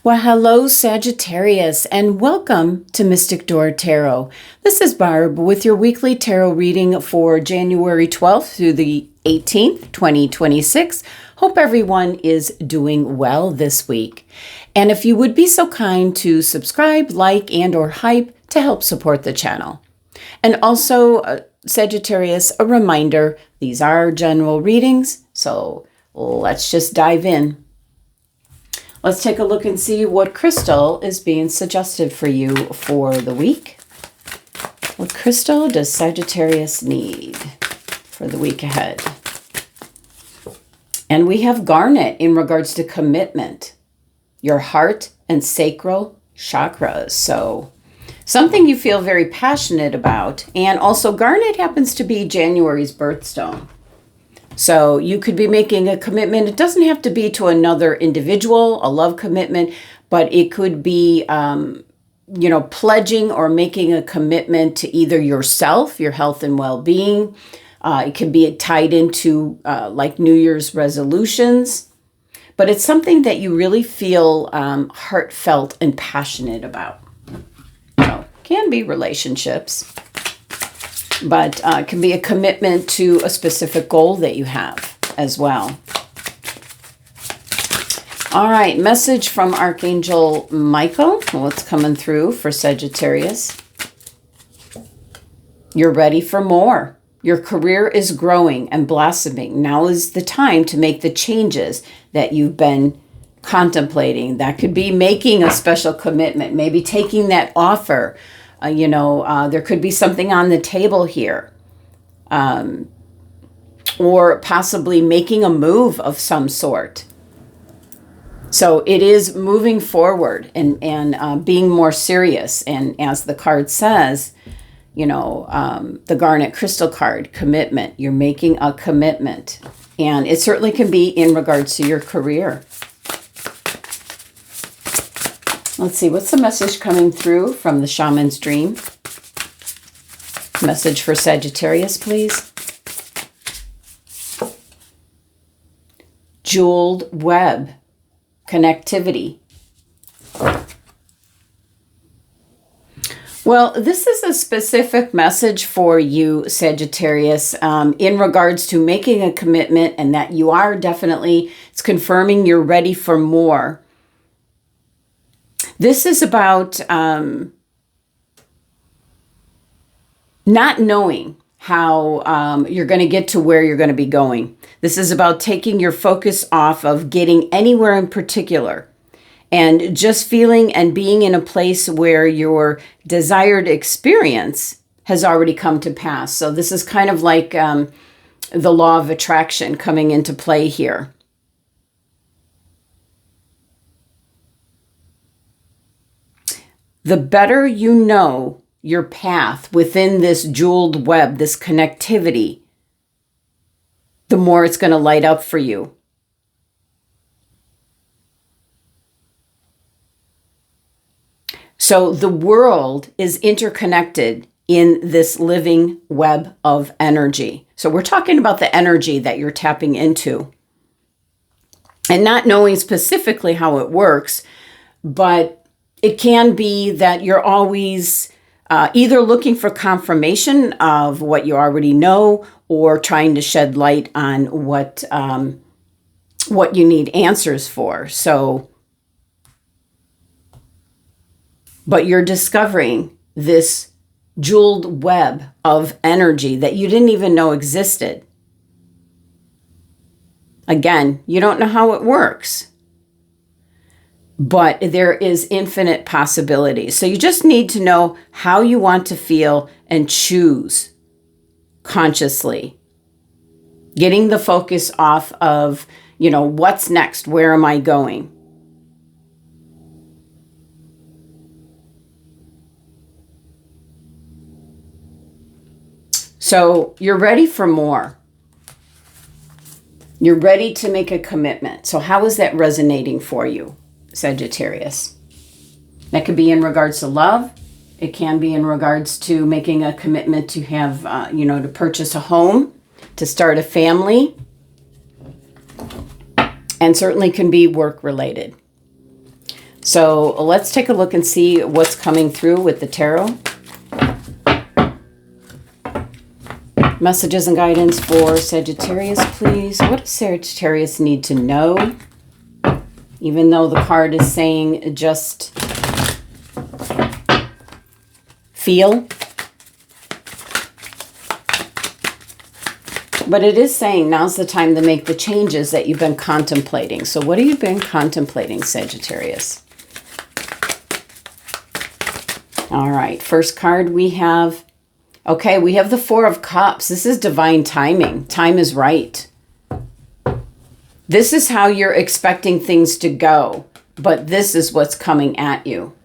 Well, hello, Sagittarius, and welcome to Mystic Door Tarot. This is Barb with your weekly tarot reading for January 12th through the 18th, 2026. Hope everyone is doing well this week. And if you would be so kind to subscribe, like, and or hype to help support the channel. And also, Sagittarius, a reminder, these are general readings, so let's just dive in. Let's take a look and see what crystal is being suggested for you for the week. What crystal does Sagittarius need for the week ahead? And we have garnet in regards to commitment, your heart and sacral chakras. So something you feel very passionate about. And also garnet happens to be January's birthstone. So you could be making a commitment. It doesn't have to be to another individual, a love commitment, but it could be, pledging or making a commitment to either yourself, your health and well-being. It can be tied into like New Year's resolutions, but it's something that you really feel heartfelt and passionate about. So can be relationships. But it can be a commitment to a specific goal that you have as well. All right, message from Archangel Michael. What's coming through for Sagittarius? You're ready for more. Your career is growing and blossoming. Now is the time to make the changes that you've been contemplating. That could be making a special commitment, maybe taking that offer. There could be something on the table here. Or possibly making a move of some sort. So it is moving forward and being more serious. And as the card says, the garnet crystal card, commitment. You're making a commitment. And it certainly can be in regards to your career. Let's see, what's the message coming through from the Shaman's dream? Message for Sagittarius, please. Jeweled web, connectivity. Well, this is a specific message for you, Sagittarius, in regards to making a commitment and that you are definitely, it's confirming you're ready for more. This is about not knowing how you're going to get to where you're going to be going. This is about taking your focus off of getting anywhere in particular and just feeling and being in a place where your desired experience has already come to pass. So this is kind of like the law of attraction coming into play here. The better you know your path within this jeweled web, this connectivity, the more it's going to light up for you. So the world is interconnected in this living web of energy. So we're talking about the energy that you're tapping into. And not knowing specifically how it works, but it can be that you're always either looking for confirmation of what you already know or trying to shed light on what you need answers for. So, but you're discovering this jeweled web of energy that you didn't even know existed. Again, you don't know how it works. But there is infinite possibility. So you just need to know how you want to feel and choose consciously. Getting the focus off of, what's next? Where am I going? So you're ready for more. You're ready to make a commitment. So how is that resonating for you, Sagittarius? That could be in regards to love. It can be in regards to making a commitment to have, to purchase a home, to start a family, and certainly can be work related. So let's take a look and see what's coming through with the tarot. Messages and guidance for Sagittarius, please. What does Sagittarius need to know? Even though the card is saying just feel. But it is saying now's the time to make the changes that you've been contemplating. So what have you been contemplating, Sagittarius? All right, first card we have, okay, we have the Four of Cups. This is divine timing. Time is right. This is how you're expecting things to go, but this is what's coming at you.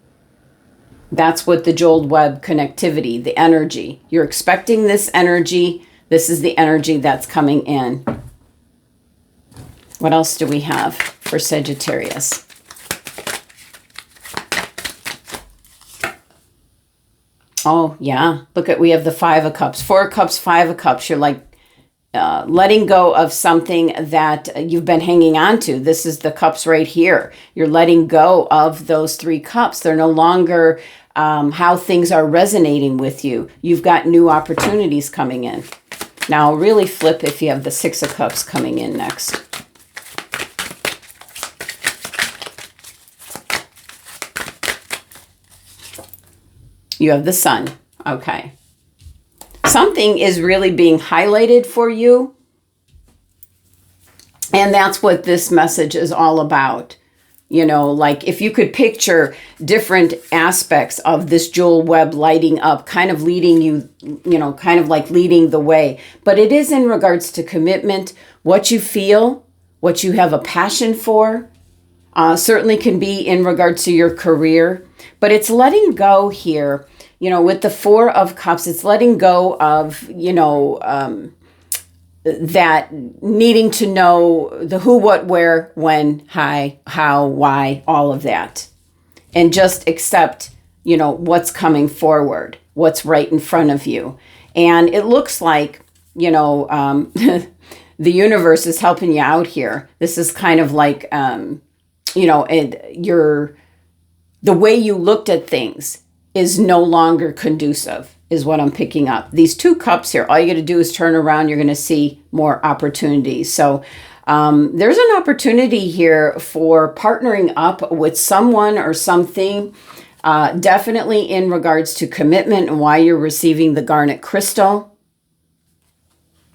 That's what the jeweled web connectivity, the energy. You're expecting this energy. This is the energy that's coming in. What else do we have for Sagittarius? Oh, yeah. Look at, we have the Five of Cups. Four of Cups, Five of Cups. You're like letting go of something that you've been hanging on to. This is the cups right here. You're letting go of those three cups. They're no longer how things are resonating with you. You've got new opportunities coming in. Now, I'll really flip if you have the Six of Cups coming in next. You have the Sun. Okay. Something is really being highlighted for you. And that's what this message is all about. You know, like if you could picture different aspects of this jewel web lighting up, kind of leading you, you know, kind of like leading the way. But it is in regards to commitment, what you feel, what you have a passion for. Certainly can be in regards to your career. But it's letting go here, you know, with the Four of Cups. It's letting go of, you know, that needing to know the who, what, where, when, how, why, all of that. And just accept, you know, what's coming forward, what's right in front of you. And it looks like, you know, the universe is helping you out here. This is kind of like, you know, the way you looked at things is no longer conducive, is what I'm picking up. These two cups here, all you got to do is turn around. You're going to see more opportunities. So there's an opportunity here for partnering up with someone or something, definitely in regards to commitment and why you're receiving the garnet crystal.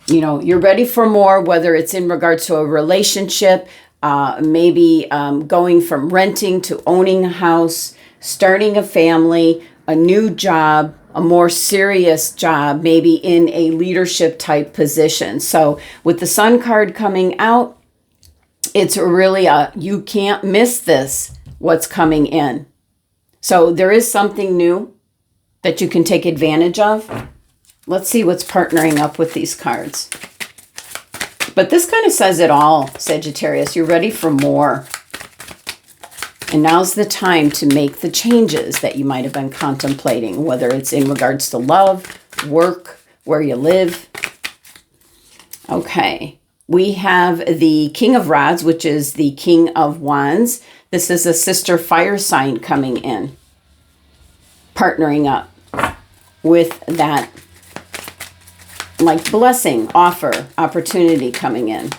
You know, you're ready for more, whether it's in regards to a relationship, maybe going from renting to owning a house, starting a family, a new job, a more serious job, maybe in a leadership type position. So with the Sun card coming out, it's really you can't miss this, what's coming in. So there is something new that you can take advantage of. Let's see what's partnering up with these cards. But this kind of says it all, Sagittarius. You're ready for more. And now's the time to make the changes that you might have been contemplating, whether it's in regards to love, work, where you live. Okay, we have the King of Rods, which is the King of Wands. This is a sister fire sign coming in, partnering up with that, like blessing, offer, opportunity coming in.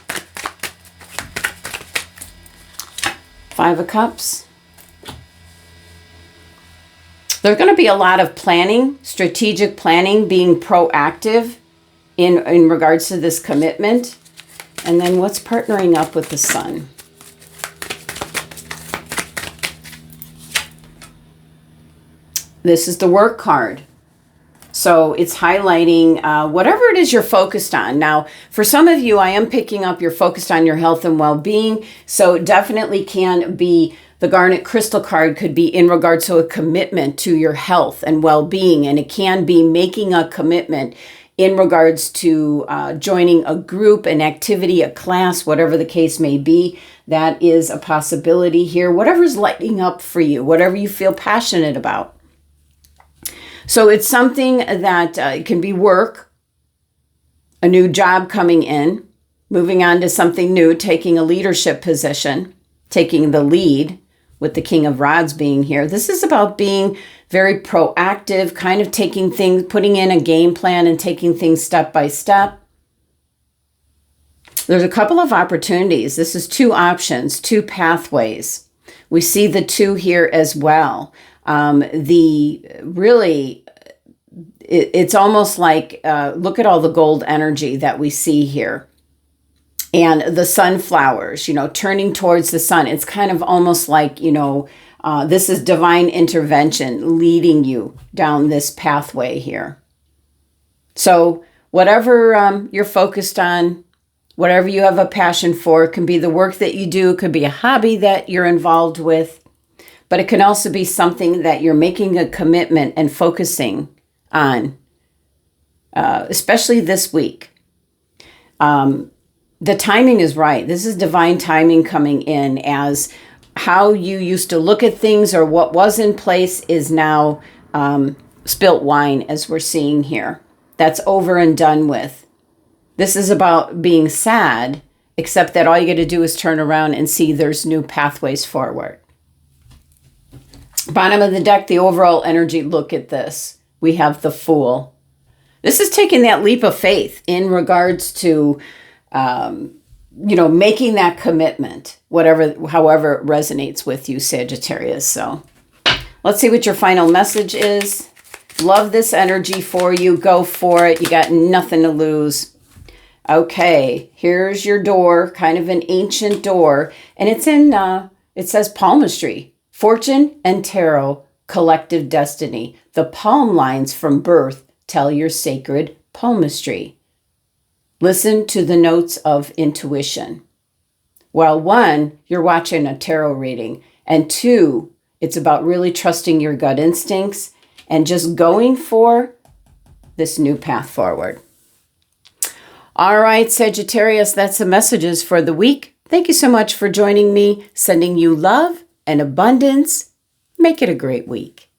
Five of Cups. There's going to be a lot of planning, strategic planning, being proactive in regards to this commitment. And then what's partnering up with the Sun? This is the work card. So it's highlighting whatever it is you're focused on. Now, for some of you, I am picking up you're focused on your health and well-being. So it definitely can be, the garnet crystal card could be in regards to a commitment to your health and well-being. And it can be making a commitment in regards to joining a group, an activity, a class, whatever the case may be. That is a possibility here. Whatever's lighting up for you, whatever you feel passionate about. So it's something that it can be work, a new job coming in, moving on to something new, taking a leadership position, taking the lead, with the King of Rods being here. This is about being very proactive, kind of taking things, putting in a game plan and taking things step by step. There's a couple of opportunities. This is 2 options, 2 pathways. We see the 2 here as well. It's almost like, look at all the gold energy that we see here. And the sunflowers, turning towards the sun. It's kind of almost like, this is divine intervention leading you down this pathway here. So whatever you're focused on, whatever you have a passion for, it can be the work that you do, it could be a hobby that you're involved with, but it can also be something that you're making a commitment and focusing on, especially this week. The timing is right. This is divine timing coming in, as how you used to look at things or what was in place is now spilt wine, as we're seeing here. That's over and done with. This is about being sad, except that all you got to do is turn around and see there's new pathways forward. Bottom of the deck, the overall energy, look at this. We have the Fool. This is taking that leap of faith in regards to making that commitment, however it resonates with you, Sagittarius. So let's see what your final message is. Love this energy for you. Go for it. You got nothing to lose. Okay, here's your door, kind of an ancient door. And it's it says palmistry, fortune and tarot, collective destiny. The palm lines from birth tell your sacred palmistry. Listen to the notes of intuition. While 1, you're watching a tarot reading, and 2, it's about really trusting your gut instincts and just going for this new path forward. All right, Sagittarius, that's the messages for the week. Thank you so much for joining me, sending you love and abundance. Make it a great week.